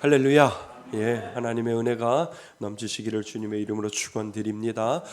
할렐루야. 하나님의 은혜가 넘치시기를 주님의 이름으로 축원드립니다.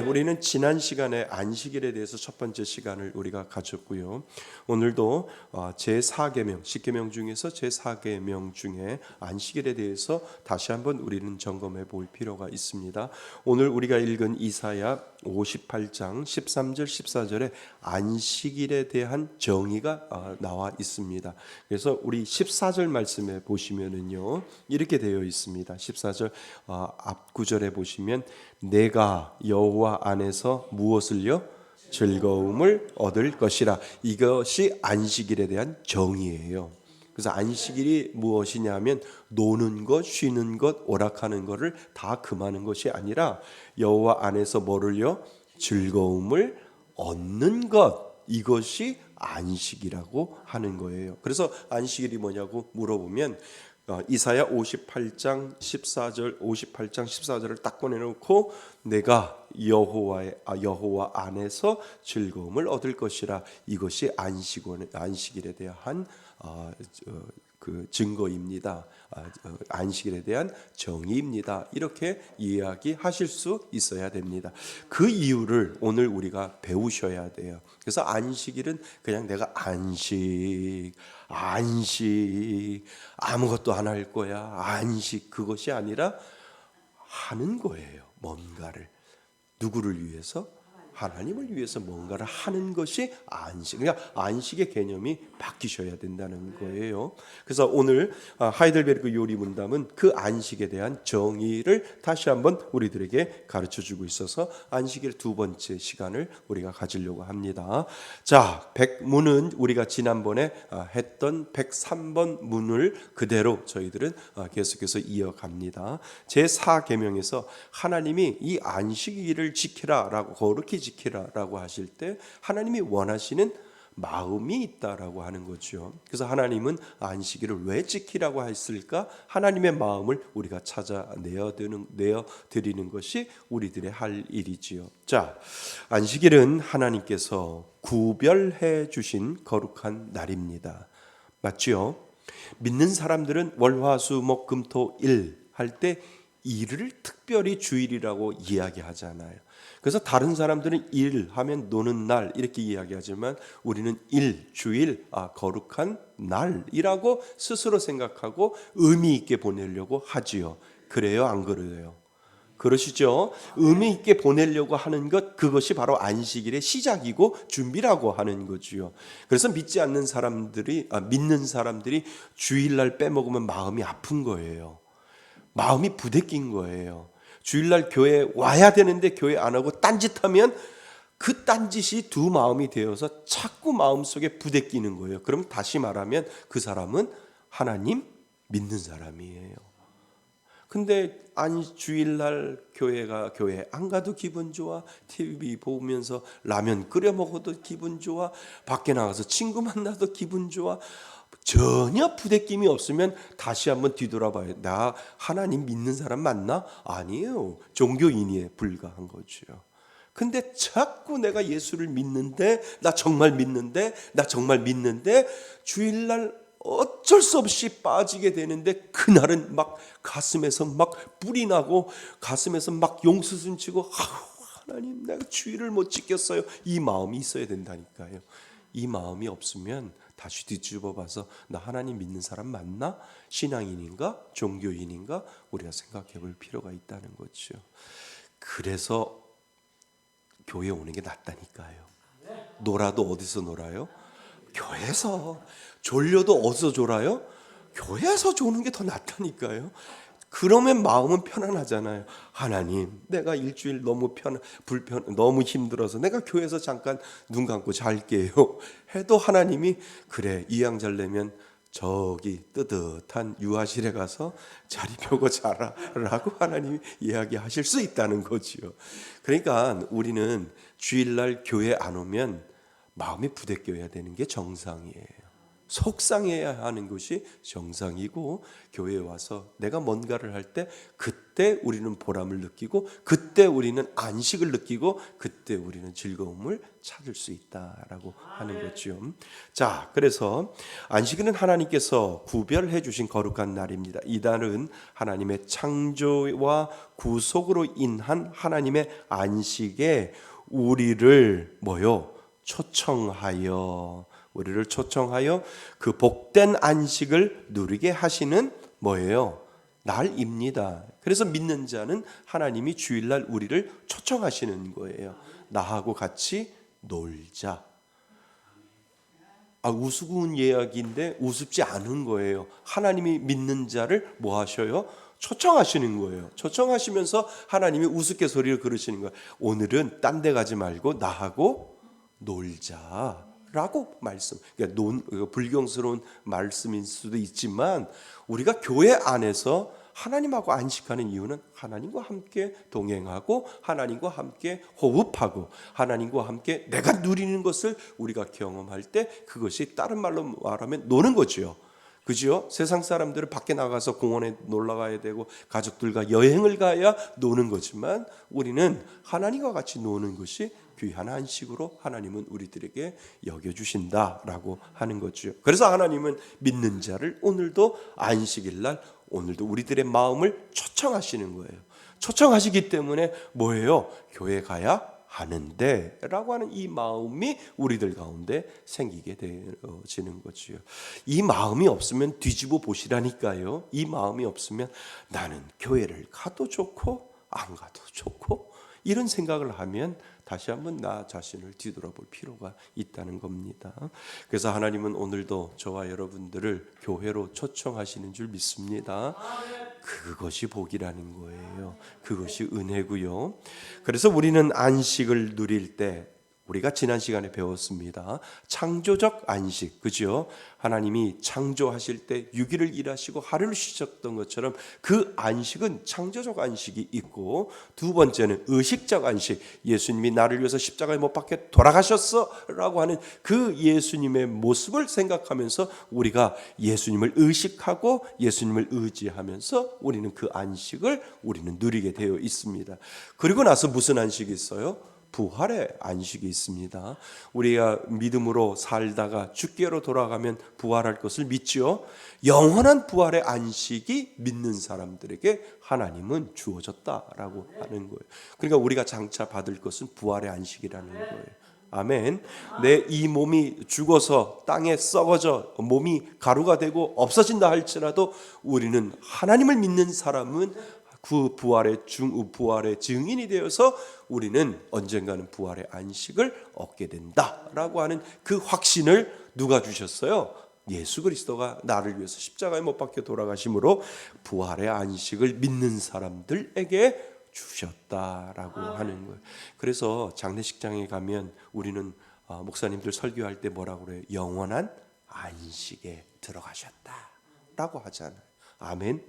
우리는 지난 시간에 안식일에 대해서 첫 번째 시간을 우리가 가졌고요. 오늘도 제4계명, 10계명 중에서 제4계명 중에 안식일에 대해서 다시 한번 우리는 점검해 볼 필요가 있습니다. 오늘 우리가 읽은 이사야 58장 13절 14절에 안식일에 대한 정의가 나와 있습니다. 그래서 우리 14절 말씀에 보시면은요, 이렇게 되어 있습니다. 14절 앞 구절에 보시면 내가 여호와 안에서 무엇을요? 즐거움을 얻을 것이라. 이것이 안식일에 대한 정의예요. 그래서 안식일이 무엇이냐면 노는 것, 쉬는 것, 오락하는 것을 다 금하는 것이 아니라 여호와 안에서 뭐를요? 즐거움을 얻는 것. 이것이 안식이라고 하는 거예요. 그래서 안식일이 뭐냐고 물어보면 이사야 58장 14절 58장 14절을 딱 꺼내놓고 내가 여호와 안에서 즐거움을 얻을 것이라. 이것이 안식일에 대한 그 증거입니다. 안식일에 대한 정의입니다. 이렇게 이야기하실 수 있어야 됩니다. 그 이유를 오늘 우리가 배우셔야 돼요. 그래서 안식일은 그냥 내가 안식 아무것도 안 할 거야 안식, 그것이 아니라 하는 거예요. 뭔가를 누구를 위해서? 하나님을 위해서 뭔가를 하는 것이 안식. 그러니까 안식의 개념이 바뀌셔야 된다는 거예요. 그래서 오늘 하이델베르그 요리 문담은 그 안식에 대한 정의를 다시 한번 우리들에게 가르쳐주고 있어서 안식일 두 번째 시간을 우리가 가지려고 합니다. 자, 백문은 우리가 지난번에 했던 103번 문을 그대로 저희들은 계속해서 이어갑니다. 제4계명에서 하나님이 이 안식일을 지키라라고, 거룩히 지키라라고 하실 때 하나님이 원하시는 마음이 있다라고 하는 거죠. 그래서 하나님은 안식일을 왜 지키라고 했을까? 하나님의 마음을 우리가 찾아내어 드리는 것이 우리들의 할 일이지요. 자, 안식일은 하나님께서 구별해 주신 거룩한 날입니다. 맞죠? 믿는 사람들은 월화수목금토일 할 때 일을 특별히 주일이라고 이야기하잖아요. 그래서 다른 사람들은 일 하면 노는 날 이렇게 이야기하지만 우리는 주일, 거룩한 날이라고 스스로 생각하고 의미 있게 보내려고 하지요. 그래요, 안 그래요? 그러시죠? 의미 있게 보내려고 하는 것, 그것이 바로 안식일의 시작이고 준비라고 하는 거지요. 그래서 믿는 사람들이 주일날 빼먹으면 마음이 아픈 거예요. 마음이 부대낀 거예요. 주일날 교회에 와야 되는데 교회 안 하고 딴짓하면 그 딴짓이 두 마음이 되어서 자꾸 마음속에 부대끼는 거예요. 그럼 다시 말하면 그 사람은 하나님 믿는 사람이에요. 근데 주일날 교회 안 가도 기분 좋아, TV 보면서 라면 끓여 먹어도 기분 좋아, 밖에 나가서 친구 만나도 기분 좋아, 전혀 부대낌이 없으면 다시 한번 뒤돌아봐요. 나 하나님 믿는 사람 맞나? 아니에요. 종교인에 불과한 거죠. 근데 자꾸 내가 예수를 믿는데, 나 정말 믿는데 주일날 어쩔 수 없이 빠지게 되는데 그날은 막 가슴에서 막 뿔이 나고 가슴에서 막 용수순 치고 하나님 내가 주일을 못 지켰어요. 이 마음이 있어야 된다니까요. 이 마음이 없으면 다시 뒤집어 봐서 나 하나님 믿는 사람 맞나? 신앙인인가? 종교인인가? 우리가 생각해 볼 필요가 있다는 거죠. 그래서 교회 오는 게 낫다니까요. 놀아도 어디서 놀아요? 교회에서. 졸려도 어디서 졸아요? 교회에서 조는 게 더 낫다니까요. 그러면 마음은 편안하잖아요. 하나님, 내가 일주일 너무 너무 힘들어서 내가 교회에서 잠깐 눈 감고 잘게요 해도 하나님이 그래, 이왕 잘려면 저기 뜨뜻한 유아실에 가서 자리 펴고 자라 라고 하나님이 이야기하실 수 있다는 거지요. 그러니까 우리는 주일날 교회 안 오면 마음이 부대껴야 되는 게 정상이에요. 속상해야 하는 것이 정상이고, 교회에 와서 내가 뭔가를 할 때 그때 우리는 보람을 느끼고, 그때 우리는 안식을 느끼고, 그때 우리는 즐거움을 찾을 수 있다라고 하는 거죠. 자, 그래서 안식일은 하나님께서 구별해 주신 거룩한 날입니다. 이 날은 하나님의 창조와 구속으로 인한 하나님의 안식에 우리를 초청하여 그 복된 안식을 누리게 하시는 날입니다. 그래서 믿는 자는 하나님이 주일날 우리를 초청하시는 거예요. 나하고 같이 놀자. 우스운 이야기인데 우습지 않은 거예요. 하나님이 믿는 자를 뭐 하셔요? 초청하시는 거예요. 초청하시면서 하나님이 우습게 소리를 그러시는 거예요. 오늘은 딴 데 가지 말고 나하고 놀자라고 말씀. 그러니까 불경스러운 말씀일 수도 있지만, 우리가 교회 안에서 하나님하고 안식하는 이유는 하나님과 함께 동행하고, 하나님과 함께 호흡하고, 하나님과 함께 내가 누리는 것을 우리가 경험할 때, 그것이 다른 말로 말하면 노는 거죠. 그죠? 세상 사람들은 밖에 나가서 공원에 놀러 가야 되고 가족들과 여행을 가야 노는 거지만, 우리는 하나님과 같이 노는 것이 귀한 안식으로 하나님은 우리들에게 여겨주신다라고 하는 거죠. 그래서 하나님은 믿는 자를 오늘도 안식일날 오늘도 우리들의 마음을 초청하시는 거예요. 초청하시기 때문에 교회 가야 하는데 라고 하는 이 마음이 우리들 가운데 생기게 되어지는 거죠. 이 마음이 없으면 뒤집어 보시라니까요. 이 마음이 없으면 나는 교회를 가도 좋고 안 가도 좋고 이런 생각을 하면 다시 한번 나 자신을 뒤돌아볼 필요가 있다는 겁니다. 그래서 하나님은 오늘도 저와 여러분들을 교회로 초청하시는 줄 믿습니다. 그것이 복이라는 거예요. 그것이 은혜고요. 그래서 우리는 안식을 누릴 때, 우리가 지난 시간에 배웠습니다. 창조적 안식, 그죠? 하나님이 창조하실 때 6일을 일하시고 하루를 쉬셨던 것처럼 그 안식은 창조적 안식이 있고, 두 번째는 의식적 안식. 예수님이 나를 위해서 십자가에 못 박혀 돌아가셨어 라고 하는 그 예수님의 모습을 생각하면서 우리가 예수님을 의식하고 예수님을 의지하면서 우리는 그 안식을 우리는 누리게 되어 있습니다. 그리고 나서 무슨 안식이 있어요? 부활의 안식이 있습니다. 우리가 믿음으로 살다가 죽게로 돌아가면 부활할 것을 믿죠. 영원한 부활의 안식이 믿는 사람들에게 하나님은 주어졌다라고 하는 거예요. 그러니까 우리가 장차 받을 것은 부활의 안식이라는 거예요. 아멘. 내 이 몸이 죽어서 땅에 썩어져 몸이 가루가 되고 없어진다 할지라도 우리는 하나님을 믿는 사람은 그 부활의 증인이 되어서 우리는 언젠가는 부활의 안식을 얻게 된다라고 하는 그 확신을 누가 주셨어요? 예수 그리스도가 나를 위해서 십자가에 못 박혀 돌아가심으로 부활의 안식을 믿는 사람들에게 주셨다라고 하는 거예요. 그래서 장례식장에 가면 우리는 목사님들 설교할 때 뭐라고 그래요? 영원한 안식에 들어가셨다라고 하잖아요. 아멘.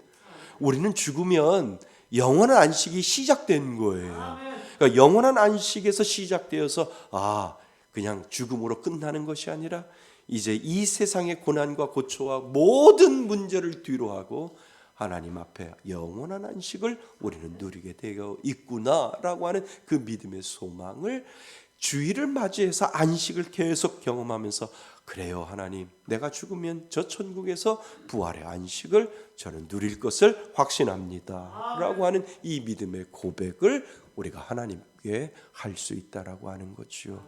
우리는 죽으면 영원한 안식이 시작된 거예요. 그러니까 영원한 안식에서 시작되어서 그냥 죽음으로 끝나는 것이 아니라 이제 이 세상의 고난과 고초와 모든 문제를 뒤로하고 하나님 앞에 영원한 안식을 우리는 누리게 되어 있구나라고 하는 그 믿음의 소망을 주일을 맞이해서 안식을 계속 경험하면서, 그래요 하나님, 내가 죽으면 저 천국에서 부활의 안식을 저는 누릴 것을 확신합니다 라고 하는 이 믿음의 고백을 우리가 하나님께 할 수 있다라고 하는 거죠.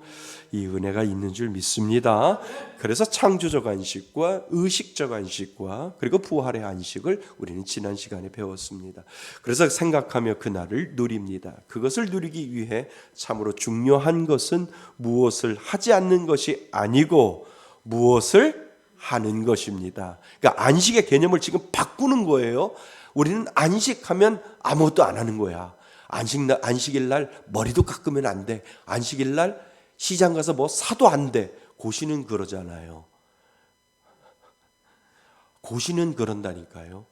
이 은혜가 있는 줄 믿습니다. 그래서 창조적 안식과 의식적 안식과 그리고 부활의 안식을 우리는 지난 시간에 배웠습니다. 그래서 생각하며 그날을 누립니다. 그것을 누리기 위해 참으로 중요한 것은 무엇을 하지 않는 것이 아니고 무엇을 하는 것입니다. 그러니까 안식의 개념을 지금 바꾸는 거예요. 우리는 안식하면 아무것도 안 하는 거야. 안식일 날 머리도 깎으면 안 돼. 안식일 날 시장 가서 뭐 사도 안 돼. 고시는 그러잖아요. 고시는 그런다니까요.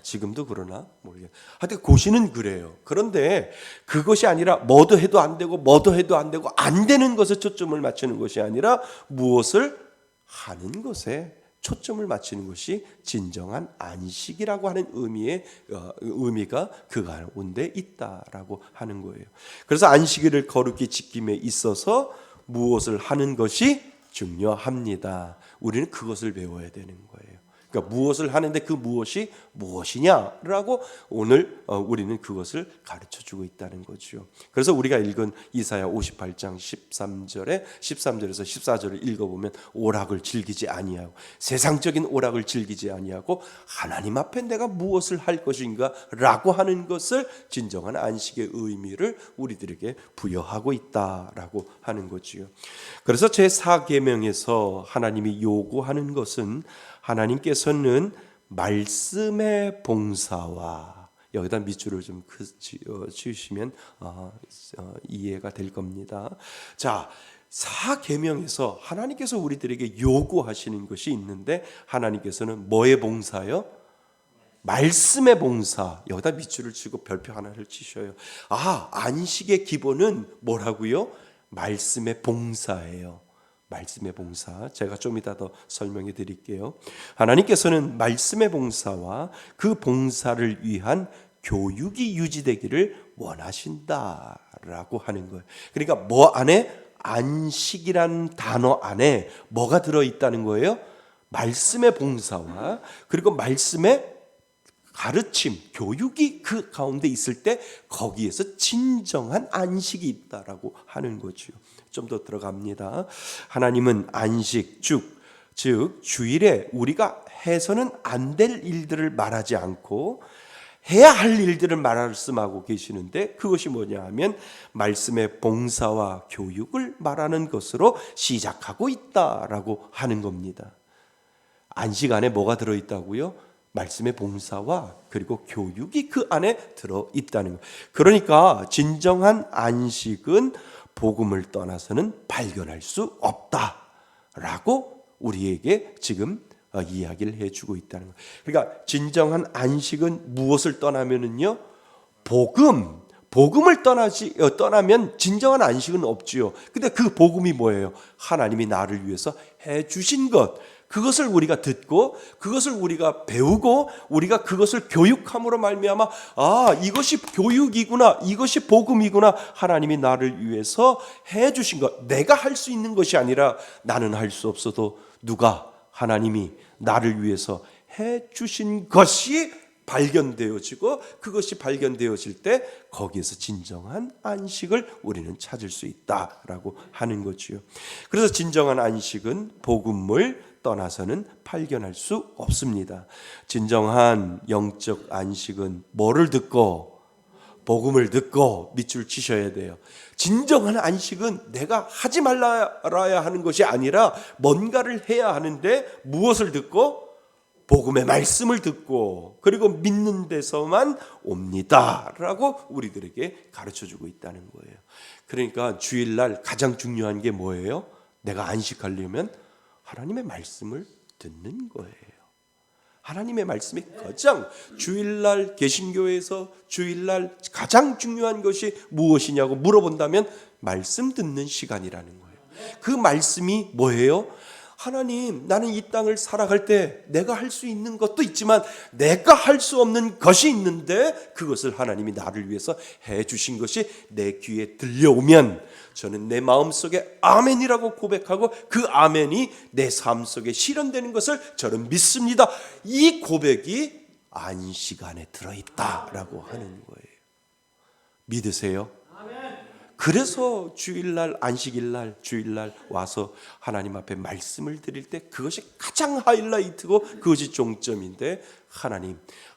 지금도 그러나 모르겠어요. 하여튼 고시는 그래요. 그런데 그것이 아니라 뭐도 해도 안 되고 뭐도 해도 안 되고 안 되는 것에 초점을 맞추는 것이 아니라 무엇을 하는 것에 초점을 맞추는 것이 진정한 안식이라고 하는 의미가 그 가운데 있다라고 하는 거예요. 그래서 안식일을 거룩히 지킴에 있어서 무엇을 하는 것이 중요합니다. 우리는 그것을 배워야 되는 거예요. 그러니까 무엇을 하는데 그 무엇이 무엇이냐라고 오늘 우리는 그것을 가르쳐주고 있다는 거죠. 그래서 우리가 읽은 이사야 58장 13절에서 14절을 읽어보면 오락을 즐기지 아니하고 세상적인 오락을 즐기지 아니하고 하나님 앞에 내가 무엇을 할 것인가 라고 하는 것을 진정한 안식의 의미를 우리들에게 부여하고 있다라고 하는 거지요. 그래서 제4계명에서 하나님이 요구하는 것은 하나님께서는 말씀의 봉사와 여기다 밑줄을 좀 지으시면 이해가 될 겁니다. 자, 4계명에서 하나님께서 우리들에게 요구하시는 것이 있는데 하나님께서는 뭐의 봉사요? 말씀의 봉사. 여기다 밑줄을 치고 별표 하나를 치셔요. 안식의 기본은 뭐라고요? 말씀의 봉사예요. 말씀의 봉사. 제가 좀 이따 더 설명해 드릴게요. 하나님께서는 말씀의 봉사와 그 봉사를 위한 교육이 유지되기를 원하신다라고 하는 거예요. 그러니까 뭐 안에? 안식이라는 단어 안에 뭐가 들어있다는 거예요? 말씀의 봉사와 그리고 말씀의 가르침, 교육이 그 가운데 있을 때 거기에서 진정한 안식이 있다라고 하는 거죠. 좀 더 들어갑니다. 하나님은 안식, 즉 주일에 우리가 해서는 안 될 일들을 말하지 않고 해야 할 일들을 말씀하고 계시는데 그것이 뭐냐 하면 말씀의 봉사와 교육을 말하는 것으로 시작하고 있다라고 하는 겁니다. 안식 안에 뭐가 들어있다고요? 말씀의 봉사와 그리고 교육이 그 안에 들어있다는 거예요. 그러니까 진정한 안식은 복음을 떠나서는 발견할 수 없다라고 우리에게 지금 이야기를 해주고 있다는 거예요. 그러니까 진정한 안식은 무엇을 떠나면은요? 복음을 떠나면 진정한 안식은 없지요. 근데 그 복음이 뭐예요? 하나님이 나를 위해서 해주신 것. 그것을 우리가 듣고 그것을 우리가 배우고 우리가 그것을 교육함으로 말미암아 이것이 교육이구나, 이것이 복음이구나. 하나님이 나를 위해서 해주신 것. 내가 할 수 있는 것이 아니라 나는 할 수 없어도 하나님이 나를 위해서 해주신 것이 발견되어지고 그것이 발견되어질 때 거기에서 진정한 안식을 우리는 찾을 수 있다라고 하는 거지요. 그래서 진정한 안식은 복음을 떠나서는 발견할 수 없습니다. 진정한 영적 안식은 뭐를 듣고? 복음을 듣고 밑줄 치셔야 돼요. 진정한 안식은 내가 하지 말아야 하는 것이 아니라 뭔가를 해야 하는데 무엇을 듣고? 복음의 말씀을 듣고 그리고 믿는 데서만 옵니다라고 우리들에게 가르쳐주고 있다는 거예요. 그러니까 주일날 가장 중요한 게 뭐예요? 내가 안식하려면 하나님의 말씀을 듣는 거예요. 하나님의 말씀이 가장 주일날 개신교에서 주일날 가장 중요한 것이 무엇이냐고 물어본다면 말씀 듣는 시간이라는 거예요. 그 말씀이 뭐예요? 하나님, 나는 이 땅을 살아갈 때 내가 할 수 있는 것도 있지만 내가 할 수 없는 것이 있는데 그것을 하나님이 나를 위해서 해주신 것이 내 귀에 들려오면 저는 내 마음속에 아멘이라고 고백하고 그 아멘이 내 삶 속에 실현되는 것을 저는 믿습니다. 이 고백이 안식 안에 들어있다라고 하는 거예요. 믿으세요? 그래서 주일날, 안식일날, 주일날 와서 하나님 앞에 말씀을 드릴 때 그것이 가장 하이라이트고 그것이 종점인데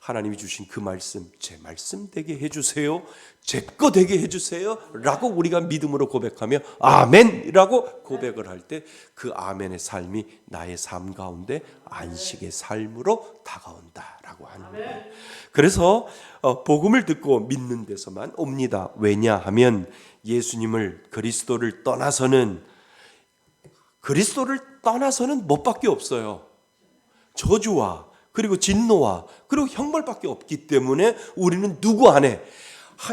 하나님이 주신 그 말씀, 제 말씀 되게 해주세요. 제 거 되게 해주세요. 라고 우리가 믿음으로 고백하며 아멘이라고 고백을 할 때 그 아멘의 삶이 나의 삶 가운데 안식의 삶으로 다가온다라고 하는 거예요. 그래서 복음을 듣고 믿는 데서만 옵니다. 왜냐하면 예수님을 그리스도를 떠나서는 뭐밖에 없어요. 저주와 그리고 진노와 그리고 형벌밖에 없기 때문에 우리는 누구 안에?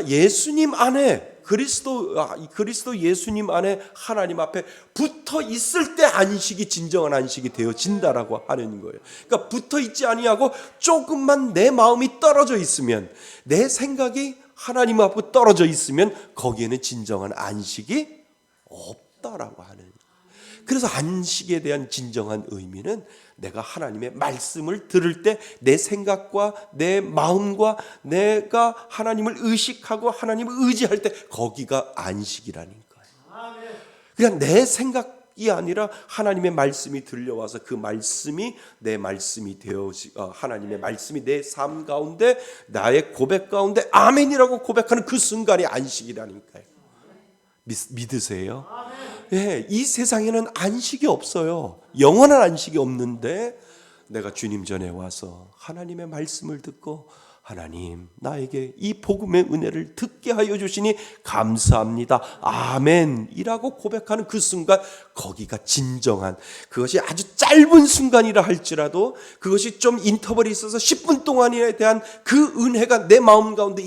예수님 안에 그리스도 예수님 안에 하나님 앞에 붙어 있을 때 안식이 진정한 안식이 되어진다라고 하는 거예요. 그러니까 붙어 있지 아니하고 조금만 내 마음이 떨어져 있으면, 내 생각이 하나님 앞에 떨어져 있으면 거기에는 진정한 안식이 없다라고 하는 거예요. 그래서 안식에 대한 진정한 의미는 내가 하나님의 말씀을 들을 때 내 생각과 내 마음과 내가 하나님을 의식하고 하나님을 의지할 때 거기가 안식이라는 거예요. 그냥 내 생각이 아니라 하나님의 말씀이 들려와서 그 말씀이 내 말씀이 하나님의 말씀이 내 삶 가운데 나의 고백 가운데 아멘이라고 고백하는 그 순간이 안식이라는 거예요. 믿으세요? 예, 이 세상에는 안식이 없어요. 영원한 안식이 없는데 내가 주님 전에 와서 하나님의 말씀을 듣고 하나님 나에게 이 복음의 은혜를 듣게 하여 주시니 감사합니다. 아멘이라고 고백하는 그 순간 거기가 진정한, 그것이 아주 짧은 순간이라 할지라도 그것이 좀 인터벌이 있어서 10분 동안에 대한 그 은혜가 내 마음 가운데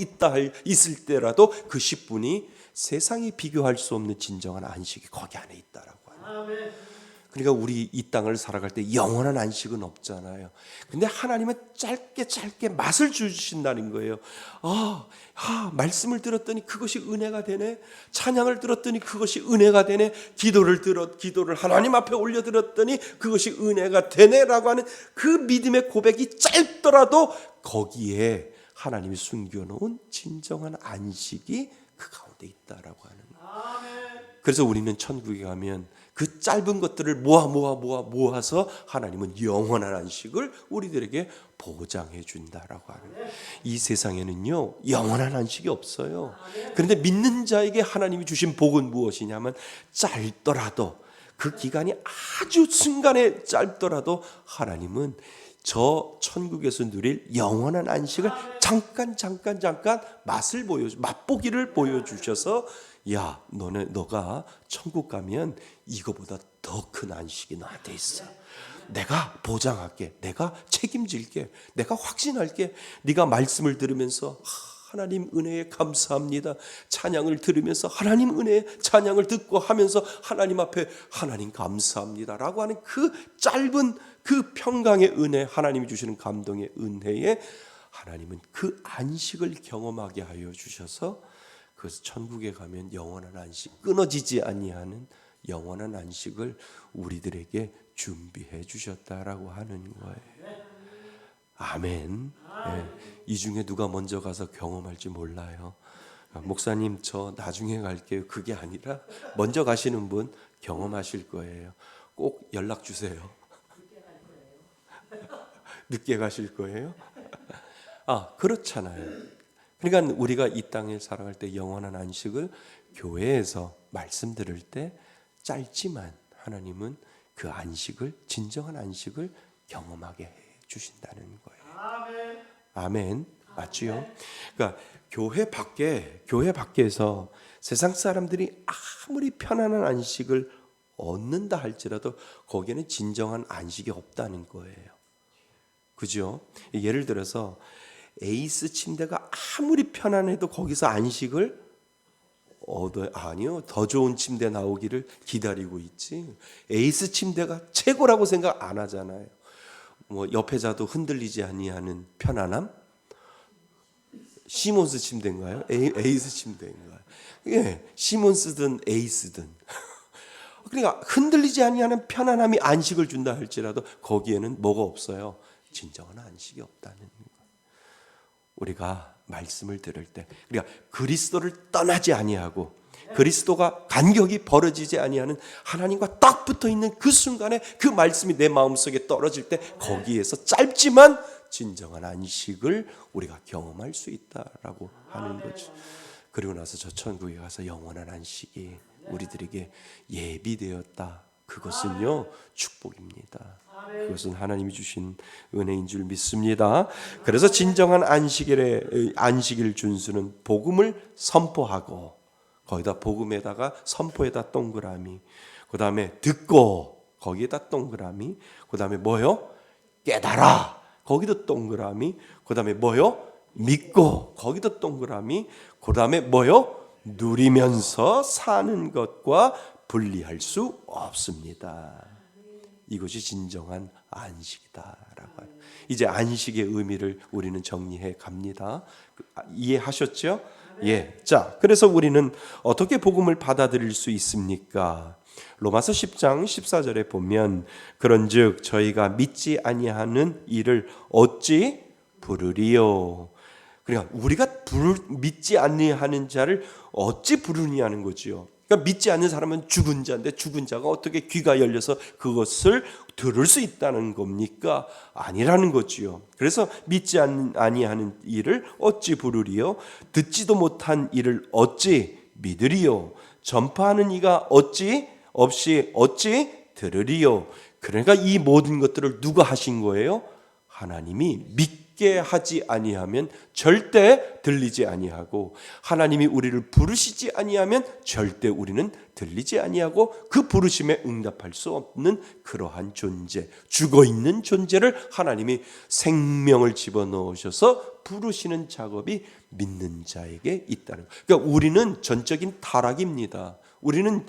있을 때라도 그 10분이 세상이 비교할 수 없는 진정한 안식이 거기 안에 있다라고 하는. 그러니까 우리 이 땅을 살아갈 때 영원한 안식은 없잖아요. 근데 하나님은 짧게 맛을 주신다는 거예요. 말씀을 들었더니 그것이 은혜가 되네. 찬양을 들었더니 그것이 은혜가 되네. 기도를 하나님 앞에 올려 들었더니 그것이 은혜가 되네라고 하는 그 믿음의 고백이 짧더라도 거기에 하나님이 숨겨놓은 진정한 안식이 그 가운데 있다라고 하는 거예요. 그래서 우리는 천국에 가면 그 짧은 것들을 모아서 하나님은 영원한 안식을 우리들에게 보장해 준다라고 하는 거예요. 이 세상에는요 영원한 안식이 없어요. 그런데 믿는 자에게 하나님이 주신 복은 무엇이냐면 짧더라도 그 기간이 아주 순간에 짧더라도 하나님은 저 천국에서 누릴 영원한 안식을 잠깐 맛보기를 보여주셔서 야 너가 천국 가면 이거보다 더 큰 안식이 너한테 있어. 내가 보장할게. 내가 책임질게. 내가 확신할게. 네가 말씀을 들으면서 하나님 은혜에 감사합니다. 찬양을 들으면서 하나님 은혜에 찬양을 듣고 하면서 하나님 앞에 하나님 감사합니다라고 하는 그 짧은 그 평강의 은혜, 하나님이 주시는 감동의 은혜에 하나님은 그 안식을 경험하게 하여 주셔서 그래서 천국에 가면 영원한 안식, 끊어지지 아니하는 영원한 안식을 우리들에게 준비해 주셨다라고 하는 거예요. 아멘. 네. 이 중에 누가 먼저 가서 경험할지 몰라요. 목사님 저 나중에 갈게요. 그게 아니라 먼저 가시는 분 경험하실 거예요. 꼭 연락 주세요. 늦게 가실 거예요? 그렇잖아요. 그러니까 우리가 이 땅에 살아갈 때 영원한 안식을 교회에서 말씀 들을 때 짧지만 하나님은 그 안식을, 진정한 안식을 경험하게 해 주신다는 거예요. 아멘. 맞지요? 그러니까 교회 밖에서 세상 사람들이 아무리 편안한 안식을 얻는다 할지라도 거기에는 진정한 안식이 없다는 거예요. 그죠? 예를 들어서 에이스 침대가 아무리 편안해도 거기서 안식을 아니요, 더 좋은 침대 나오기를 기다리고 있지. 에이스 침대가 최고라고 생각 안 하잖아요. 옆에 자도 흔들리지 아니하는 편안함? 시몬스 침대인가요? 에이스 침대인가요? 예, 시몬스든 에이스든. 그러니까 흔들리지 아니하는 편안함이 안식을 준다 할지라도 거기에는 뭐가 없어요? 진정한 안식이 없다는 거예요. 우리가 말씀을 들을 때 우리가 그리스도를 떠나지 아니하고 그리스도가 간격이 벌어지지 아니하는 하나님과 딱 붙어 있는 그 순간에 그 말씀이 내 마음속에 떨어질 때 거기에서 짧지만 진정한 안식을 우리가 경험할 수 있다라고 하는 거죠. 그리고 나서 저 천국에 가서 영원한 안식이 우리들에게 예비되었다. 그것은요 축복입니다. 그것은 하나님이 주신 은혜인 줄 믿습니다. 그래서 진정한 안식일 준수는 복음을 선포하고 거기다 복음에다가 선포에다 동그라미, 그 다음에 듣고 거기에다 동그라미, 그 다음에 뭐요? 깨달아 거기도 동그라미, 그 다음에 뭐요? 믿고 거기도 동그라미, 그 다음에 뭐요? 누리면서 사는 것과 분리할 수 없습니다. 이것이 진정한 안식이다라고 하는. 이제 안식의 의미를 우리는 정리해 갑니다. 이해하셨죠? 예. 자, 그래서 우리는 어떻게 복음을 받아들일 수 있습니까? 로마서 10장 14절에 보면 그런즉 저희가 믿지 아니하는 일을 어찌 부르리요. 그러니까 우리가 믿지 아니하는 자를 어찌 부르냐는 거지요. 그러니까 믿지 않는 사람은 죽은 자인데 죽은 자가 어떻게 귀가 열려서 그것을 들을 수 있다는 겁니까? 아니라는 거지요. 그래서 믿지 아니하는 일을 어찌 부르리요? 듣지도 못한 일을 어찌 믿으리요? 전파하는 이가 어찌 들으리요? 그러니까 이 모든 것들을 누가 하신 거예요? 하나님이 믿게 하지 아니하면 절대 들리지 아니하고, 하나님이 우리를 부르시지 아니하면 절대 우리는 들리지 아니하고, 그 부르심에 응답할 수 없는 그러한 존재, 죽어있는 존재를 하나님이 생명을 집어넣으셔서 부르시는 작업이 믿는 자에게 있다는 거예요. 그러니까 우리는 전적인 타락입니다. 우리는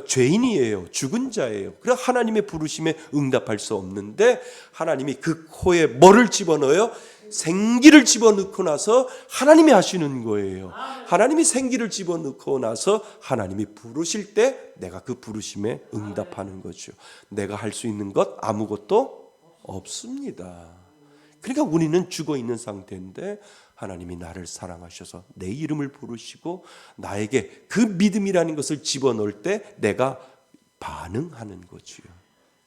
죄인이에요. 죽은 자예요. 그래서 하나님의 부르심에 응답할 수 없는데, 하나님이 그 코에 뭐를 집어넣어요? 생기를 집어넣고 나서 하나님이 하시는 거예요. 하나님이 생기를 집어넣고 나서 하나님이 부르실 때 내가 그 부르심에 응답하는 거죠. 내가 할 수 있는 것 아무것도 없습니다. 그러니까 우리는 죽어 있는 상태인데 하나님이 나를 사랑하셔서 내 이름을 부르시고 나에게 그 믿음이라는 것을 집어넣을 때 내가 반응하는 거지요.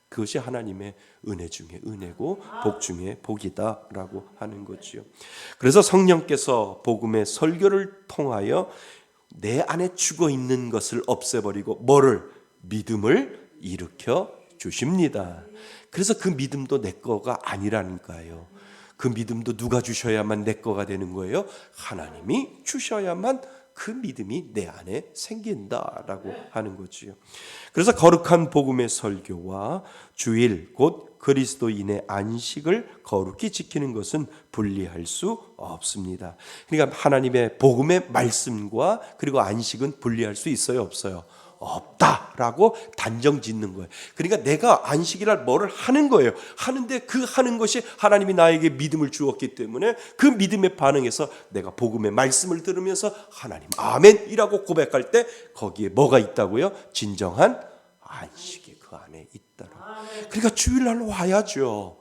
그것이 하나님의 은혜 중에 은혜고 복 중에 복이다라고 하는 거지요. 그래서 성령께서 복음의 설교를 통하여 내 안에 죽어 있는 것을 없애버리고 뭐를? 믿음을 일으켜 주십니다. 그래서 그 믿음도 내 거가 아니라니까요. 그 믿음도 누가 주셔야만 내 거가 되는 거예요? 하나님이 주셔야만 그 믿음이 내 안에 생긴다라고 하는 거지요. 그래서 거룩한 복음의 설교와 주일 곧 그리스도인의 안식을 거룩히 지키는 것은 분리할 수 없습니다. 그러니까 하나님의 복음의 말씀과 그리고 안식은 분리할 수 있어요, 없어요? 없다라고 단정 짓는 거예요. 그러니까 내가 안식일날 뭐를 하는 거예요. 하는데 그 하는 것이 하나님이 나에게 믿음을 주었기 때문에 그 믿음에 반응해서 내가 복음의 말씀을 들으면서 하나님 아멘이라고 고백할 때 거기에 뭐가 있다고요? 진정한 안식이 그 안에 있다라고. 그러니까 주일날 와야죠.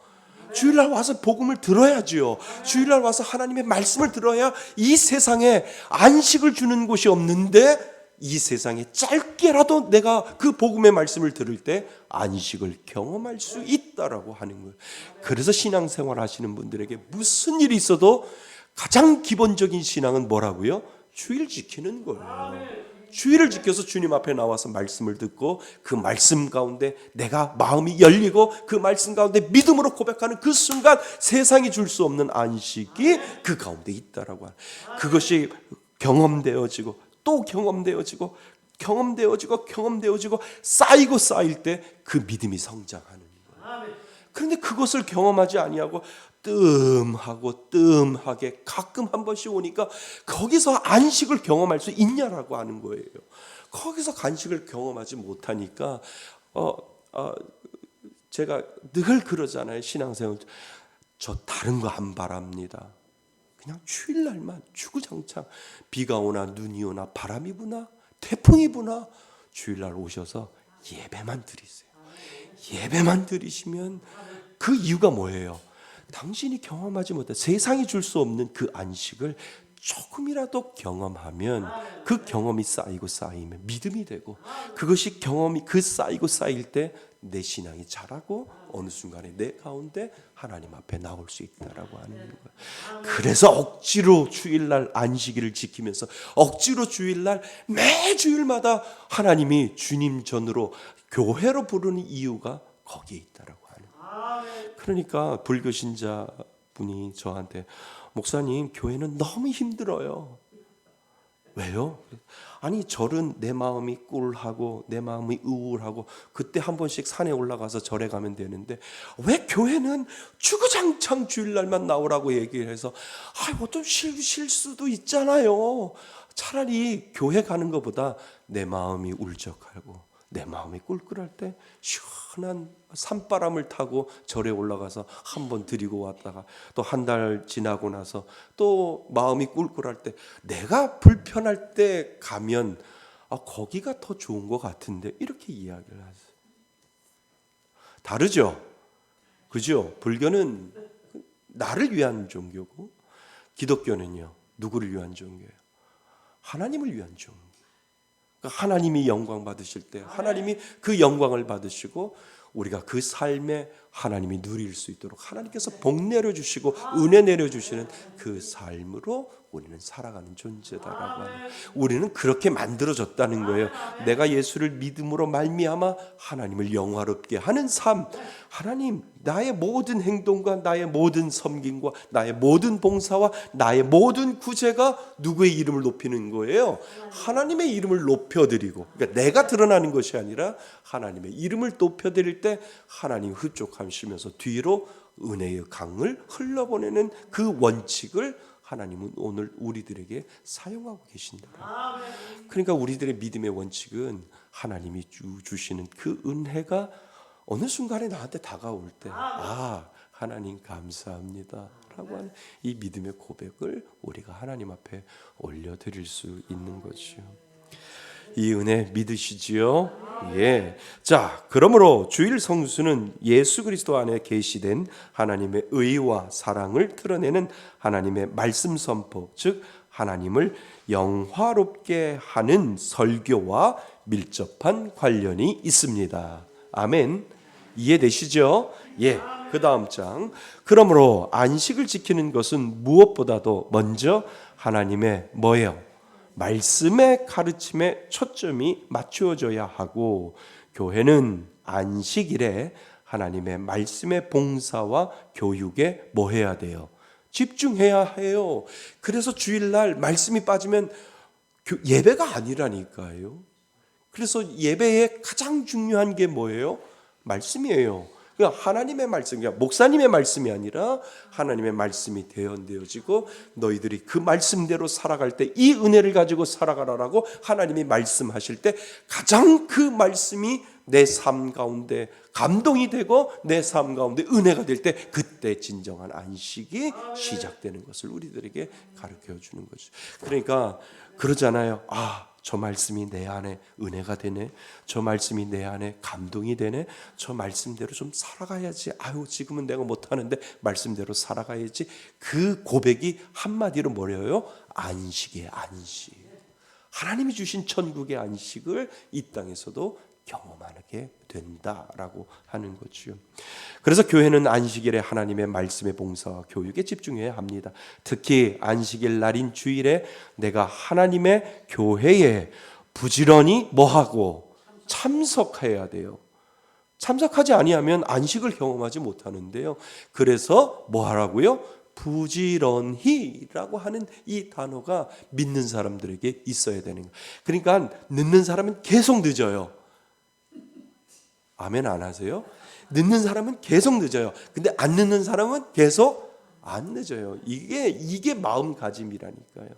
주일날 와서 복음을 들어야죠. 주일날 와서 하나님의 말씀을 들어야 이 세상에 안식을 주는 곳이 없는데 이 세상에 짧게라도 내가 그 복음의 말씀을 들을 때 안식을 경험할 수 있다라고 하는 거예요. 그래서 신앙생활 하시는 분들에게 무슨 일이 있어도 가장 기본적인 신앙은 뭐라고요? 주일 지키는 거예요. 주일을 지켜서 주님 앞에 나와서 말씀을 듣고 그 말씀 가운데 내가 마음이 열리고 그 말씀 가운데 믿음으로 고백하는 그 순간 세상이 줄 수 없는 안식이 그 가운데 있다라고 하는, 그것이 경험되어지고 또 경험되어지고 쌓일 때 그 믿음이 성장하는 거예요. 그런데 그것을 경험하지 아니하고 뜸하게 가끔 한 번씩 오니까 거기서 안식을 경험할 수 있냐라고 하는 거예요. 거기서 간식을 경험하지 못하니까 제가 늘 그러잖아요. 신앙생활 저 다른 거 안 바랍니다. 그냥 주일날만 주구장창 비가 오나 눈이 오나 바람이 부나 태풍이 부나 주일날 오셔서 예배만 드리세요. 예배만 드리시면 그 이유가 뭐예요? 당신이 경험하지 못한 세상이 줄 수 없는 그 안식을 조금이라도 경험하면 그 경험이 쌓이면 믿음이 되고, 그것이 경험이 쌓일 때 내 신앙이 자라고 어느 순간에 내 가운데 하나님 앞에 나올 수 있다라고 하는 거예요. 그래서 억지로 주일날 안식일을 지키면서 억지로 주일날 매 주일마다 하나님이 주님 전으로 교회로 부르는 이유가 거기에 있다라고 하는 거예요. 그러니까 불교 신자 분이 저한테 목사님 교회는 너무 힘들어요. 왜요? 아니 절은 내 마음이 꿀하고 내 마음이 우울하고 그때 한 번씩 산에 올라가서 절에 가면 되는데 왜 교회는 주구장창 주일날만 나오라고 얘기를 해서 좀 쉴 수도 있잖아요. 차라리 교회 가는 것보다 내 마음이 울적하고 내 마음이 꿀꿀할 때 시원한 산바람을 타고 절에 올라가서 한 번 드리고 왔다가 또 한 달 지나고 나서 또 마음이 꿀꿀할 때 내가 불편할 때 가면 거기가 더 좋은 것 같은데 이렇게 이야기를 하세요. 다르죠? 그죠? 불교는 나를 위한 종교고 기독교는요 누구를 위한 종교예요? 하나님을 위한 종교. 그러니까 하나님이 영광 받으실 때 하나님이 그 영광을 받으시고 우리가 그 삶에 하나님이 누릴 수 있도록 하나님께서 복 내려주시고 은혜 내려주시는 그 삶으로 우리는 살아가는 존재다라고 하는, 우리는 그렇게 만들어졌다는 거예요. 내가 예수를 믿음으로 말미암아 하나님을 영화롭게 하는 삶, 하나님 나의 모든 행동과 나의 모든 섬김과 나의 모든 봉사와 나의 모든 구제가 누구의 이름을 높이는 거예요? 하나님의 이름을 높여드리고, 그러니까 내가 드러나는 것이 아니라 하나님의 이름을 높여드릴 때 하나님 흡족하시면서 뒤로 은혜의 강을 흘러보내는 그 원칙을 하나님은 오늘 우리들에게 사용하고 계신다. 그러니까 우리들의 믿음의 원칙은 하나님이 주시는 그 은혜가 어느 순간에 나한테 다가올 때 하나님 감사합니다 라고 하는 이 믿음의 고백을 우리가 하나님 앞에 올려드릴 수 있는 거죠. 이 은혜 믿으시지요? 예. 자, 그러므로 주일 성수는 예수 그리스도 안에 계시된 하나님의 의와 사랑을 드러내는 하나님의 말씀 선포, 즉 하나님을 영화롭게 하는 설교와 밀접한 관련이 있습니다. 아멘. 이해되시죠? 예. 그 다음 장. 그러므로 안식을 지키는 것은 무엇보다도 먼저 하나님의 뭐예요? 말씀의 가르침에 초점이 맞추어져야 하고, 교회는 안식일에 하나님의 말씀의 봉사와 교육에 뭐 해야 돼요? 집중해야 해요. 그래서 주일날 말씀이 빠지면 예배가 아니라니까요. 그래서 예배의 가장 중요한 게 뭐예요? 말씀이에요. 그러니까 하나님의 말씀, 그러니까 목사님의 말씀이 아니라 하나님의 말씀이 대언되어지고 너희들이 그 말씀대로 살아갈 때 이 은혜를 가지고 살아가라라고 하나님이 말씀하실 때 가장 그 말씀이 내 삶 가운데 감동이 되고 내 삶 가운데 은혜가 될 때 그때 진정한 안식이 시작되는 것을 우리들에게 가르쳐 주는 거죠. 그러니까 그러잖아요. 저 말씀이 내 안에 은혜가 되네. 저 말씀이 내 안에 감동이 되네. 저 말씀대로 좀 살아가야지. 지금은 내가 못하는데 말씀대로 살아가야지. 그 고백이 한마디로 뭐래요? 안식이에요. 안식. 하나님이 주신 천국의 안식을 이 땅에서도 경험하게 된다라고 하는 거죠. 그래서 교회는 안식일에 하나님의 말씀의 봉사와 교육에 집중해야 합니다. 특히 안식일 날인 주일에 내가 하나님의 교회에 부지런히 뭐하고 참석해야 돼요. 참석하지 아니하면 안식을 경험하지 못하는데요. 그래서 뭐하라고요? 부지런히라고 하는 이 단어가 믿는 사람들에게 있어야 되는 거예요. 그러니까 늦는 사람은 계속 늦어요. 아멘 안 하세요? 늦는 사람은 계속 늦어요. 근데 안 늦는 사람은 계속 안 늦어요. 이게 마음가짐이라니까요.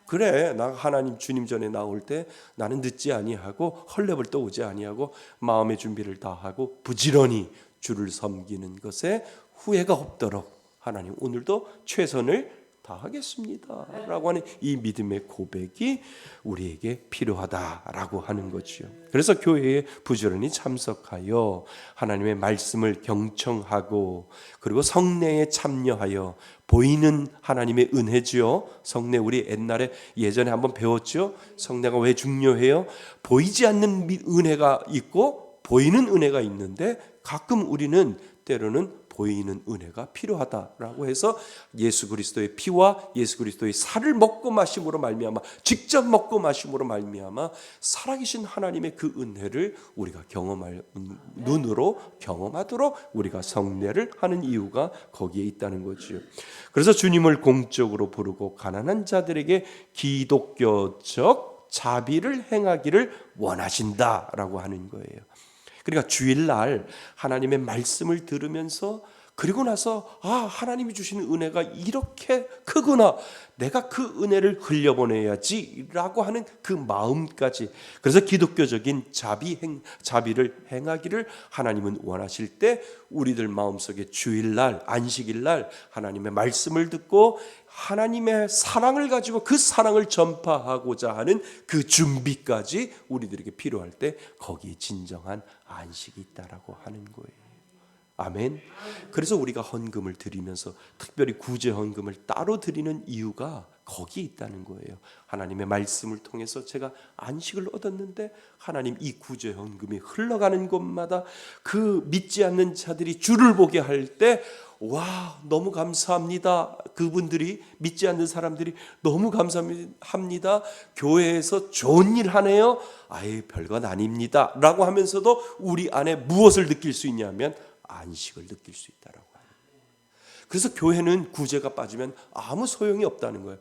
그래, 나 하나님 주님 전에 나올 때 나는 늦지 아니하고 헐레벌 떠오지 아니하고 마음의 준비를 다 하고 부지런히 주를 섬기는 것에 후회가 없도록 하나님 오늘도 최선을 다하겠습니다 라고 하는 이 믿음의 고백이 우리에게 필요하다라고 하는 거죠. 그래서 교회에 부지런히 참석하여 하나님의 말씀을 경청하고 그리고 성례에 참여하여 보이는 하나님의 은혜지요. 성례 우리 옛날에 예전에 한번 배웠죠. 성례가 왜 중요해요? 보이지 않는 은혜가 있고 보이는 은혜가 있는데 가끔 우리는 때로는 보이는 은혜가 필요하다라고 해서 예수 그리스도의 피와 예수 그리스도의 살을 먹고 마심으로 말미암아, 직접 먹고 마심으로 말미암아 살아계신 하나님의 그 은혜를 우리가 경험할 눈으로 경험하도록 우리가 성례를 하는 이유가 거기에 있다는 거지요. 그래서 주님을 공적으로 부르고 가난한 자들에게 기독교적 자비를 행하기를 원하신다라고 하는 거예요. 그러니까 주일날 하나님의 말씀을 들으면서 그리고 나서 하나님이 주시는 은혜가 이렇게 크구나, 내가 그 은혜를 흘려보내야지 라고 하는 그 마음까지, 그래서 기독교적인 자비를 행하기를 하나님은 원하실 때 우리들 마음속에 주일날, 안식일날 하나님의 말씀을 듣고 하나님의 사랑을 가지고 그 사랑을 전파하고자 하는 그 준비까지 우리들에게 필요할 때 거기에 진정한 안식이 있다라고 하는 거예요. 아멘. 그래서 우리가 헌금을 드리면서 특별히 구제 헌금을 따로 드리는 이유가 거기에 있다는 거예요. 하나님의 말씀을 통해서 제가 안식을 얻었는데 하나님 이 구제 헌금이 흘러가는 곳마다 그 믿지 않는 자들이 줄을 보게 할 때 와, 너무 감사합니다. 그분들이, 믿지 않는 사람들이 너무 감사합니다. 교회에서 좋은 일 하네요. 아예 별건 아닙니다 라고 하면서도 우리 안에 무엇을 느낄 수 있냐면 안식을 느낄 수 있다라고 하는 거예요. 그래서 교회는 구제가 빠지면 아무 소용이 없다는 거예요.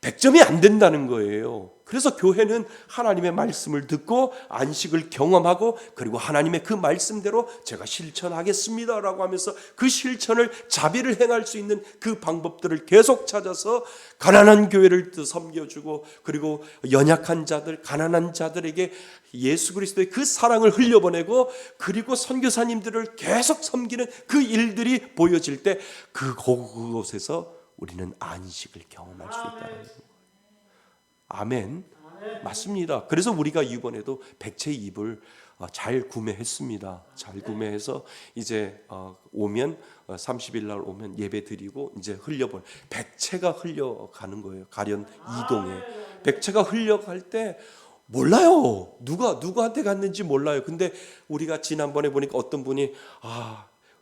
100점이 안 된다는 거예요. 그래서 교회는 하나님의 말씀을 듣고 안식을 경험하고 그리고 하나님의 그 말씀대로 제가 실천하겠습니다라고 하면서 그 실천을 자비를 행할 수 있는 그 방법들을 계속 찾아서 가난한 교회를 섬겨주고 그리고 연약한 자들, 가난한 자들에게 예수 그리스도의 그 사랑을 흘려보내고 그리고 선교사님들을 계속 섬기는 그 일들이 보여질 때 그곳에서 우리는 안식을 경험할 수 있다는 거예요. 아멘. 맞습니다. 그래서 우리가 이번에도 백채 잎을 잘 구매했습니다. 잘 구매해서 이제 오면 30일 날 오면 예배 드리고 이제 흘려볼 백채가 흘려가는 거예요. 가련 이동에 백채가 흘려갈 때 몰라요. 누구한테 갔는지 몰라요. 근데 우리가 지난번에 보니까 어떤 분이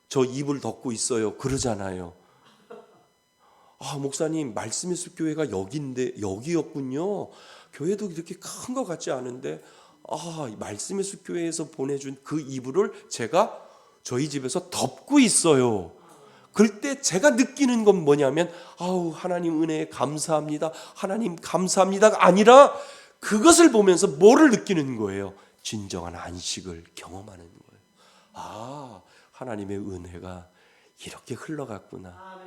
저 잎을 덮고 있어요 그러잖아요. 목사님 말씀의 숲 교회가 여기였군요. 교회도 이렇게 큰 것 같지 않은데 말씀의 숲 교회에서 보내준 그 이불을 제가 저희 집에서 덮고 있어요. 그럴 때 제가 느끼는 건 뭐냐면 하나님 은혜에 감사합니다. 하나님 감사합니다가 아니라 그것을 보면서 뭐를 느끼는 거예요? 진정한 안식을 경험하는 거예요. 하나님의 은혜가 이렇게 흘러갔구나.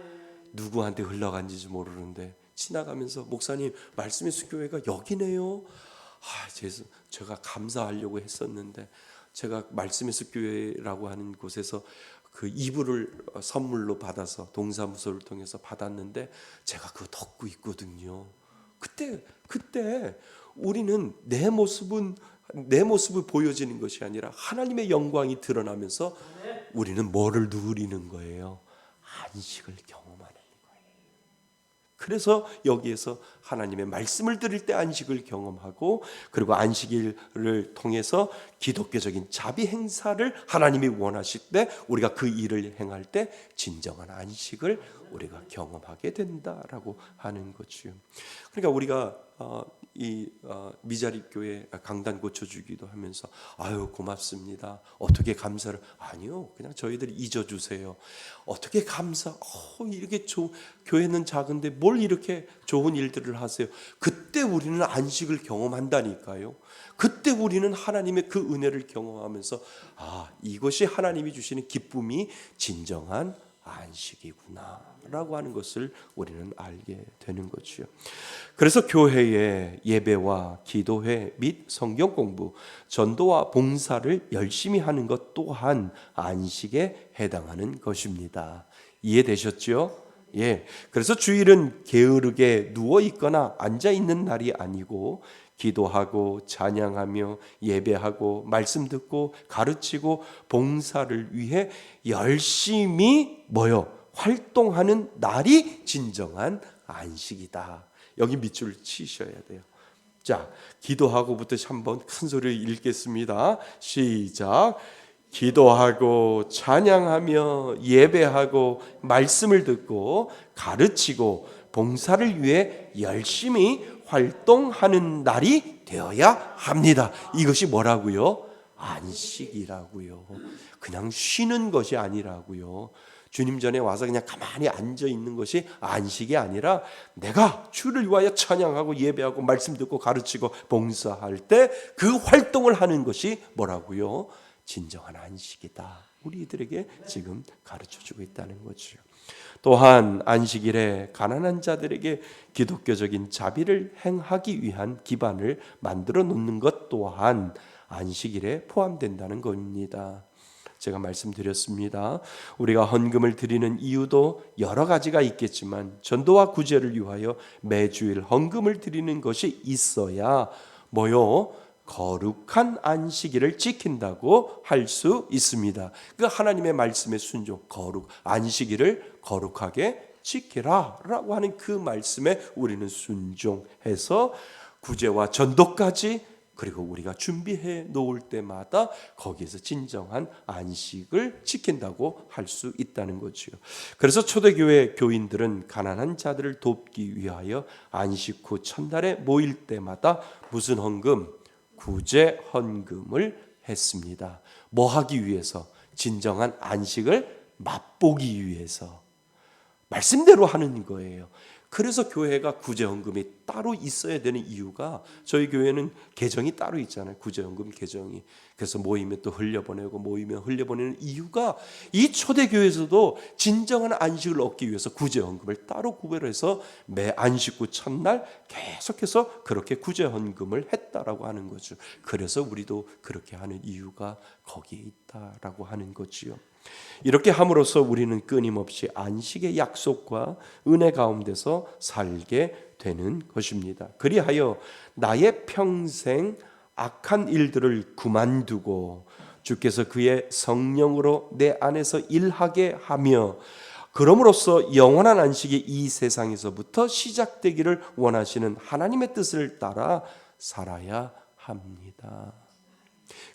누구한테 흘러간지 모르는데 지나가면서 목사님 말씀의 숲교회가 여기네요. 제가 감사하려고 했었는데 제가 말씀의 숲교회라고 하는 곳에서 그 이불을 선물로 받아서 동사무소를 통해서 받았는데 제가 그거 덮고 있거든요. 그때 우리는 내 모습을 보여지는 것이 아니라 하나님의 영광이 드러나면서 우리는 뭐를 누리는 거예요? 안식을 경험하는 거예요. 그래서 여기에서 하나님의 말씀을 들을 때 안식을 경험하고 그리고 안식일을 통해서 기독교적인 자비 행사를 하나님이 원하실 때 우리가 그 일을 행할 때 진정한 안식을 우리가 경험하게 된다라고 하는 거죠. 그러니까 우리가 이 미자립 교회 강단 고쳐주기도 하면서 고맙습니다. 어떻게 감사를? 아니요, 그냥 저희들 잊어주세요. 어떻게 감사? 이렇게 교회는 작은데 뭘 이렇게 좋은 일들을 하세요? 그때 우리는 안식을 경험한다니까요. 그때 우리는 하나님의 그 은혜를 경험하면서 이것이 하나님이 주시는 기쁨이 진정한 안식이구나 라고 하는 것을 우리는 알게 되는 거죠. 그래서 교회의 예배와 기도회 및 성경 공부, 전도와 봉사를 열심히 하는 것 또한 안식에 해당하는 것입니다. 이해되셨죠? 예. 그래서 주일은 게으르게 누워 있거나 앉아 있는 날이 아니고 기도하고 찬양하며 예배하고 말씀 듣고 가르치고 봉사를 위해 열심히 활동하는 날이 진정한 안식이다. 여기 밑줄 치셔야 돼요. 자, 기도하고부터 한번 큰 소리로 읽겠습니다. 시작. 기도하고 찬양하며 예배하고 말씀을 듣고 가르치고 봉사를 위해 열심히 활동하는 날이 되어야 합니다. 이것이 뭐라고요? 안식이라고요. 그냥 쉬는 것이 아니라고요. 주님 전에 와서 그냥 가만히 앉아 있는 것이 안식이 아니라 내가 주를 위하여 찬양하고 예배하고 말씀 듣고 가르치고 봉사할 때 그 활동을 하는 것이 뭐라고요? 진정한 안식이다. 우리들에게 지금 가르쳐주고 있다는 거죠. 또한 안식일에 가난한 자들에게 기독교적인 자비를 행하기 위한 기반을 만들어 놓는 것 또한 안식일에 포함된다는 겁니다. 제가 말씀드렸습니다. 우리가 헌금을 드리는 이유도 여러 가지가 있겠지만 전도와 구제를 위하여 매주일 헌금을 드리는 것이 있어야 뭐요? 거룩한 안식일을 지킨다고 할 수 있습니다. 그 하나님의 말씀에 순종, 거룩, 안식일을 거룩하게 지키라라고 하는 그 말씀에 우리는 순종해서 구제와 전도까지 그리고 우리가 준비해 놓을 때마다 거기에서 진정한 안식을 지킨다고 할 수 있다는 거죠. 그래서 초대교회 교인들은 가난한 자들을 돕기 위하여 안식 후 첫날에 모일 때마다 무슨 헌금? 구제 헌금을 했습니다. 뭐 하기 위해서? 진정한 안식을 맛보기 위해서. 말씀대로 하는 거예요. 그래서 교회가 구제헌금이 따로 있어야 되는 이유가 저희 교회는 계정이 따로 있잖아요. 구제헌금 계정이. 그래서 모이면 또 흘려보내고 모이면 흘려보내는 이유가 이 초대교회에서도 진정한 안식을 얻기 위해서 구제헌금을 따로 구별해서 매 안식 후 첫날 계속해서 그렇게 구제헌금을 했다라고 하는 거죠. 그래서 우리도 그렇게 하는 이유가 거기에 있다라고 하는 거지요. 이렇게 함으로써 우리는 끊임없이 안식의 약속과 은혜 가운데서 살게 되는 것입니다. 그리하여 나의 평생 악한 일들을 그만두고 주께서 그의 성령으로 내 안에서 일하게 하며 그럼으로써 영원한 안식이 이 세상에서부터 시작되기를 원하시는 하나님의 뜻을 따라 살아야 합니다.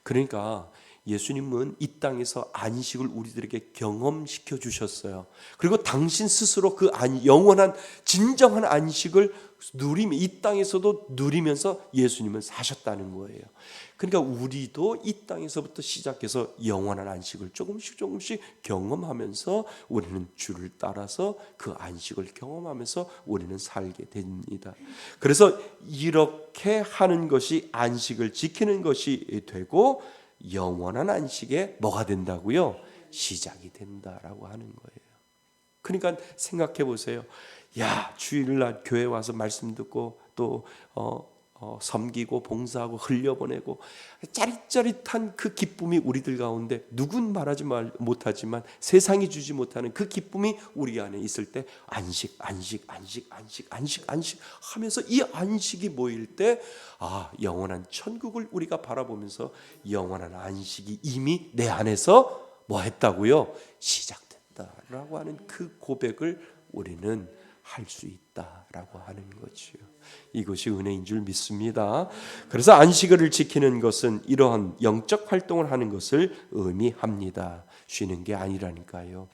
그러니까 예수님은 이 땅에서 안식을 우리들에게 경험시켜 주셨어요. 그리고 당신 스스로 그 영원한 진정한 안식을 누리며 이 땅에서도 누리면서 예수님은 사셨다는 거예요. 그러니까 우리도 이 땅에서부터 시작해서 영원한 안식을 조금씩 경험하면서 우리는 주를 따라서 그 안식을 경험하면서 우리는 살게 됩니다. 그래서 이렇게 하는 것이 안식을 지키는 것이 되고 영원한 안식에 뭐가 된다고요? 시작이 된다라고 하는 거예요. 그러니까 생각해 보세요. 야, 주일날 교회 와서 말씀 듣고 또 섬기고 봉사하고 흘려보내고 짜릿짜릿한 그 기쁨이 우리들 가운데 누군 말하지 못하지만 세상이 주지 못하는 그 기쁨이 우리 안에 있을 때 안식 하면서 이 안식이 모일 때 영원한 천국을 우리가 바라보면서 영원한 안식이 이미 내 안에서 뭐 했다고요? 시작됐다라고 하는 그 고백을 우리는 할 수 있다라고 하는 거죠. 이것이 은혜인 줄 믿습니다. 그래서 안식일을 지키는 것은 이러한 영적 활동을 하는 것을 의미합니다. 쉬는 게 아니라니까요.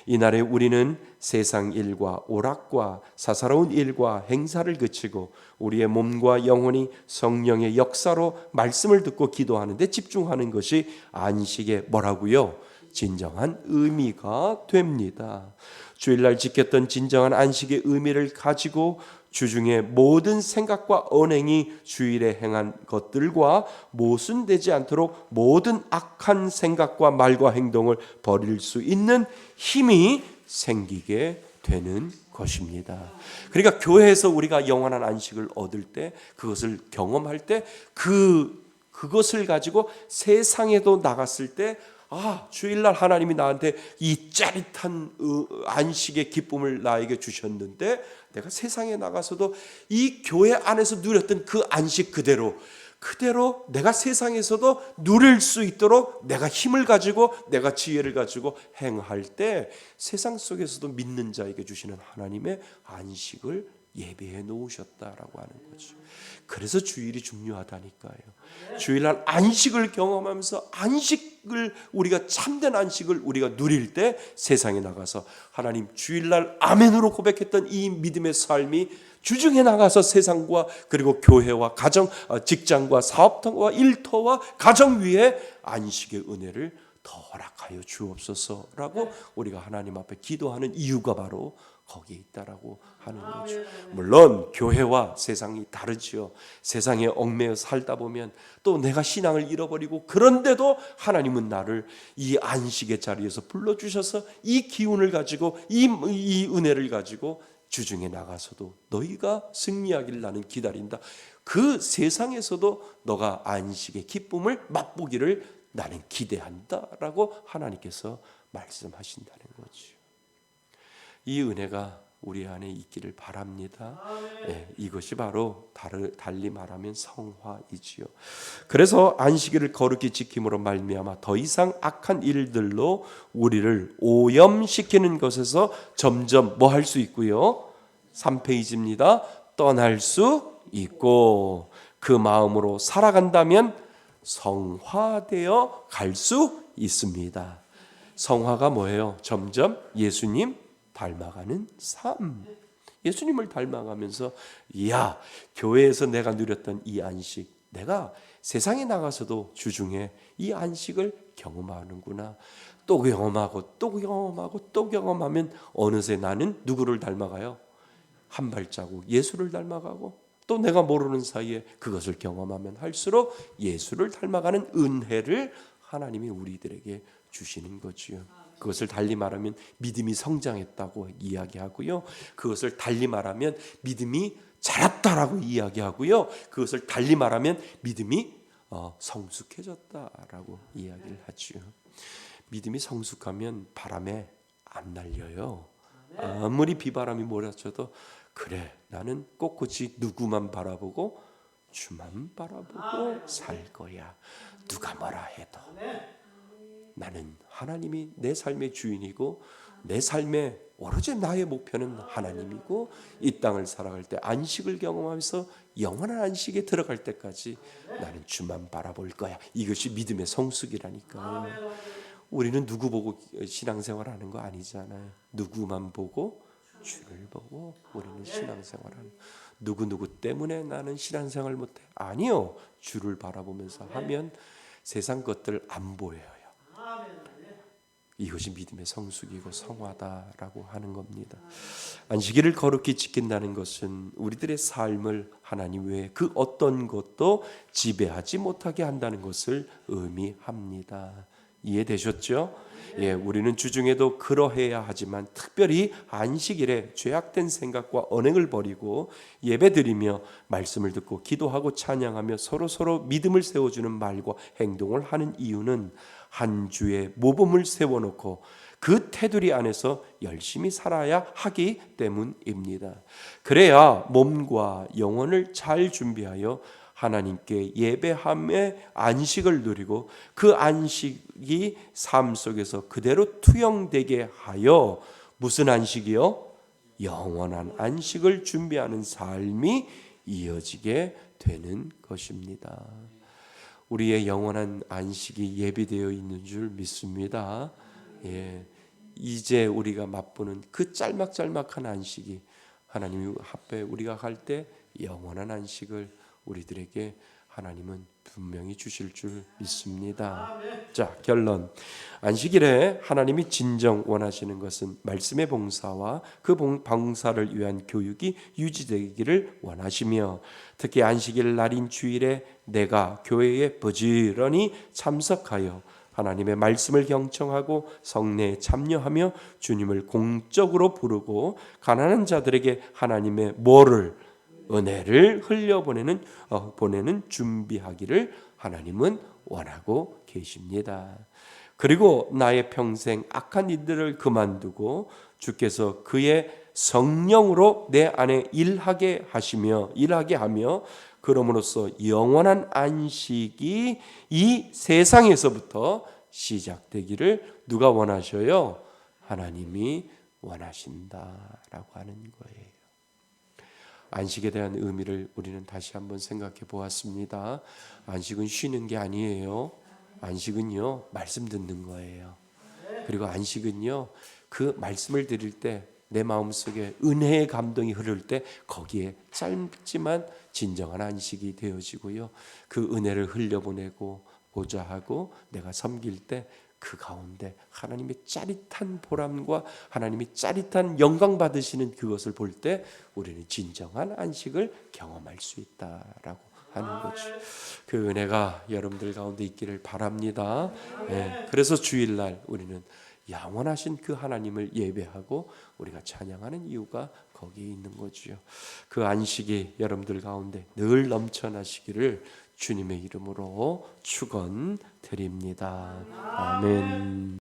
이날에 우리는 세상 일과 오락과 사사로운 일과 행사를 그치고 우리의 몸과 영혼이 성령의 역사로 말씀을 듣고 기도하는 데 집중하는 것이 안식의 뭐라고요? 진정한 의미가 됩니다. 주일날 지켰던 진정한 안식의 의미를 가지고 주중에 모든 생각과 언행이 주일에 행한 것들과 모순되지 않도록 모든 악한 생각과 말과 행동을 버릴 수 있는 힘이 생기게 되는 것입니다. 그러니까 교회에서 우리가 영원한 안식을 얻을 때 그것을 경험할 때 그것을 가지고 세상에도 나갔을 때 주일날 하나님이 나한테 이 짜릿한 안식의 기쁨을 나에게 주셨는데 내가 세상에 나가서도 이 교회 안에서 누렸던 그 안식 그대로 내가 세상에서도 누릴 수 있도록 내가 힘을 가지고 내가 지혜를 가지고 행할 때 세상 속에서도 믿는 자에게 주시는 하나님의 안식을 예배해 놓으셨다라고 하는 거죠. 그래서 주일이 중요하다니까요. 주일날 안식을 경험하면서 안식을 우리가 참된 안식을 우리가 누릴 때 세상에 나가서 하나님 주일날 아멘으로 고백했던 이 믿음의 삶이 주중에 나가서 세상과 그리고 교회와 가정, 직장과 사업터와 일터와 가정 위에 안식의 은혜를 더 허락하여 주옵소서라고 우리가 하나님 앞에 기도하는 이유가 바로 거기에 있다라고 하는 거죠. 물론 교회와 세상이 다르지요. 세상에 얽매여 살다 보면 또 내가 신앙을 잃어버리고 그런데도 하나님은 나를 이 안식의 자리에서 불러주셔서 이 기운을 가지고 이 은혜를 가지고 주중에 나가서도 너희가 승리하기를 나는 기다린다. 그 세상에서도 너가 안식의 기쁨을 맛보기를 나는 기대한다라고 하나님께서 말씀하신다는 거죠. 이 은혜가 우리 안에 있기를 바랍니다. 네, 이것이 바로 달리 말하면 성화이지요. 그래서 안식일을 거룩히 지킴으로 말미암아 더 이상 악한 일들로 우리를 오염시키는 것에서 점점 뭐 할 수 있고요. 3페이지입니다. 떠날 수 있고 그 마음으로 살아간다면 성화되어 갈 수 있습니다. 성화가 뭐예요? 점점 예수님 닮아가는 삶. 예수님을 닮아가면서 야, 교회에서 내가 누렸던 이 안식, 내가 세상에 나가서도 주중에 이 안식을 경험하는구나. 또 경험하고 또 경험하고 또 경험하면 어느새 나는 누구를 닮아가요? 한 발자국 예수를 닮아가고 또 내가 모르는 사이에 그것을 경험하면 할수록 예수를 닮아가는 은혜를 하나님이 우리들에게 주시는 거지요. 그것을 달리 말하면 믿음이 성장했다고 이야기하고요. 그것을 달리 말하면 믿음이 자랐다라고 이야기하고요. 그것을 달리 말하면 믿음이 성숙해졌다라고 이야기를 하죠. 믿음이 성숙하면 바람에 안 날려요. 아무리 비바람이 몰아쳐도 그래 나는 꼿꼿이 누구만 바라보고 주만 바라보고 살 거야. 누가 뭐라 해도 나는 하나님이 내 삶의 주인이고 내 삶의 오로지 나의 목표는 하나님이고 이 땅을 살아갈 때 안식을 경험하면서 영원한 안식에 들어갈 때까지 나는 주만 바라볼 거야. 이것이 믿음의 성숙이라니까요. 우리는 누구 보고 신앙생활하는 거 아니잖아요. 누구만 보고 주를 보고 우리는 신앙생활하는. 누구 때문에 나는 신앙생활 못해? 아니요. 주를 바라보면서 하면 세상 것들 안 보여요. 이것이 믿음의 성숙이고 성화다라고 하는 겁니다. 안식일을 거룩히 지킨다는 것은 우리들의 삶을 하나님 외에 그 어떤 것도 지배하지 못하게 한다는 것을 의미합니다. 이해되셨죠? 예, 우리는 주중에도 그러해야 하지만 특별히 안식일에 죄악된 생각과 언행을 버리고 예배드리며 말씀을 듣고 기도하고 찬양하며 서로 믿음을 세워주는 말과 행동을 하는 이유는 한 주의 모범을 세워놓고 그 테두리 안에서 열심히 살아야 하기 때문입니다. 그래야 몸과 영혼을 잘 준비하여 하나님께 예배함의 안식을 누리고 그 안식이 삶 속에서 그대로 투영되게 하여 무슨 안식이요? 영원한 안식을 준비하는 삶이 이어지게 되는 것입니다. 우리의 영원한 안식이 예비되어 있는 줄 믿습니다. 예, 이제 우리가 맛보는 그 짤막짤막한 안식이 하나님 앞에 우리가 갈 때 영원한 안식을 우리들에게 하나님은 분명히 주실 줄 믿습니다. 자, 결론. 안식일에 하나님이 진정 원하시는 것은 말씀의 봉사와 그 봉사를 위한 교육이 유지되기를 원하시며 특히 안식일 날인 주일에 내가 교회에 부지런히 참석하여 하나님의 말씀을 경청하고 성례에 참여하며 주님을 공적으로 부르고 가난한 자들에게 하나님의 은혜를 흘려보내는 보내는 준비하기를 하나님은 원하고 계십니다. 그리고 나의 평생 악한 일들을 그만두고 주께서 그의 성령으로 내 안에 일하게 하며 그럼으로써 영원한 안식이 이 세상에서부터 시작되기를 누가 원하셔요? 하나님이 원하신다라고 하는 거예요. 안식에 대한 의미를 우리는 다시 한번 생각해 보았습니다. 안식은 쉬는 게 아니에요. 안식은요, 말씀 듣는 거예요. 그리고 안식은요, 그 말씀을 드릴 때 내 마음속에 은혜의 감동이 흐를 때 거기에 짧지만 진정한 안식이 되어지고요. 그 은혜를 흘려보내고 보좌하고 내가 섬길 때 그 가운데 하나님의 짜릿한 보람과 하나님의 짜릿한 영광 받으시는 그것을 볼 때 우리는 진정한 안식을 경험할 수 있다라고 하는 거죠. 그 은혜가 여러분들 가운데 있기를 바랍니다. 네, 그래서 주일날 우리는 영원하신 그 하나님을 예배하고 우리가 찬양하는 이유가 거기에 있는 거지요. 그 안식이 여러분들 가운데 늘 넘쳐나시기를 주님의 이름으로 축원드립니다. 아멘.